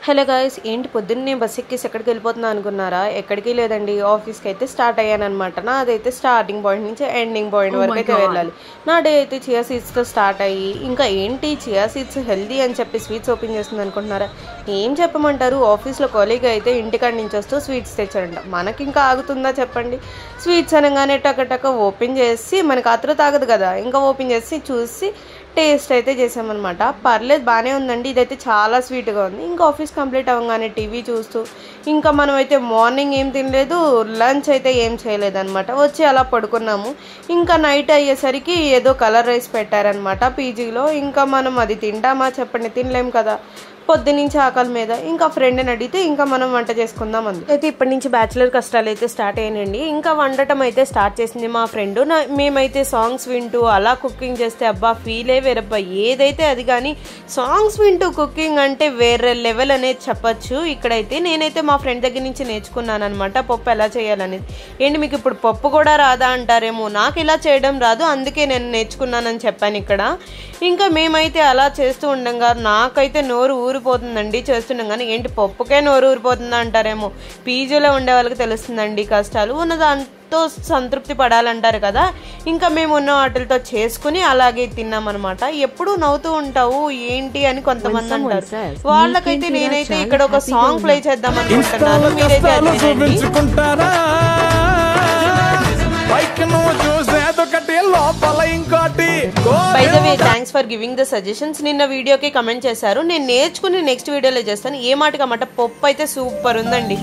Hello guys, ఏంటి పొద్దున్నే bus ఎక్కేసి ఎక్కడికి వెళ్ళిపోతున్నా అనుకున్నారా? ఎక్కడికి లేదండి, ఆఫీస్కి అయితే స్టార్ట్ అయ్యాను అనమాట. నాదైతే స్టార్టింగ్ పాయింట్ నుంచి ఎండింగ్ పాయింట్ వరకు అయితే వెళ్ళాలి. నా డే అయితే చియా సీడ్స్తో స్టార్ట్ అయ్యి, ఇంకా ఏంటి చియా సీడ్స్ హెల్దీ అని చెప్పి స్వీట్స్ ఓపెన్ చేస్తుంది అనుకుంటున్నారా? ఏం చెప్పమంటారు, ఆఫీస్లో కొలీగ్ అయితే ఇంటికాడి నుంచి వస్తూ స్వీట్స్ తెచ్చాడంట. మనకి ఇంకా ఆగుతుందా చెప్పండి? స్వీట్స్ అనగానే టక ఓపెన్ చేసి, మనకు ఆత్రుత ఆగదు కదా, ఇంకా ఓపెన్ చేసి చూసి టేస్ట్ అయితే చేసామన్నమాట. పర్లేదు, బాగానే ఉందండి. ఇదైతే చాలా స్వీట్గా ఉంది. ఇంకా ఆఫీస్ కంప్లీట్ అవ్వగానే టీవీ చూస్తూ, ఇంకా మనమైతే మార్నింగ్ ఏం తినలేదు, లంచ్ అయితే ఏం చేయలేదు అనమాట. వచ్చి అలా పడుకున్నాము. ఇంకా నైట్ అయ్యేసరికి ఏదో కలర్ రైస్ పెట్టారనమాట పీజీలో. ఇంకా మనం అది తింటామా చెప్పండి? తినలేం కదా. పొద్దునుంచి ఆకలి మీద ఇంకా ఫ్రెండ్ని అడిగితే ఇంకా మనం వంట చేసుకుందాం అంది. అయితే ఇప్పటి నుంచి బ్యాచులర్ కష్టాలు అయితే స్టార్ట్ అయ్యానండి. ఇంకా వండటం అయితే స్టార్ట్ చేసింది మా ఫ్రెండ్. మేమైతే సాంగ్స్ వింటూ అలా కుకింగ్ చేస్తే అబ్బా ఫీలే వేరబ్బా. ఏదైతే అది కానీ సాంగ్స్ వింటూ కుకింగ్ అంటే వేరే లెవెల్ అనేది చెప్పచ్చు. ఇక్కడైతే నేనైతే మా ఫ్రెండ్ దగ్గర నుంచి నేర్చుకున్నాను అనమాట పప్పు ఎలా చేయాలనేది. ఏంటి మీకు ఇప్పుడు పప్పు కూడా రాదా అంటారేమో, నాకు ఇలా చేయడం రాదు, అందుకే నేను నేర్చుకున్నానని చెప్పాను ఇక్కడ. ఇంకా మేమైతే అలా చేస్తూ ఉండగా నాకైతే నోరు ఊరిపోతుందండి చేస్తున్నాం. కానీ ఏంటి పప్పుకే నోరు ఊరిపోతుందా అంటారేమో, పీజీలో ఉండే వాళ్ళకి తెలుస్తుందండి కష్టాలు. ఉన్న దాంతో సంతృప్తి పడాలంటారు కదా. ఇంకా మేము ఉన్న వాటితో చేసుకుని అలాగే తిన్నామన్నమాట. ఎప్పుడు నవ్వుతూ ఉంటావు ఏంటి అని కొంతమంది అంటారు. వాళ్ళకైతే నేనైతే ఇక్కడ ఒక సాంగ్ ప్లే చేద్దాం అనుకుంటున్నాను, మీరైతే అది వినండి. By the way, thanks for giving the suggestions. నిన్న వీడియోకి కమెంట్ చేశారు, నేను నేర్చుకుని నెక్స్ట్ వీడియోలో చేస్తాను. ఏ మాటకి అన్నమాట, పప్పు అయితే సూపర్ ఉందండి.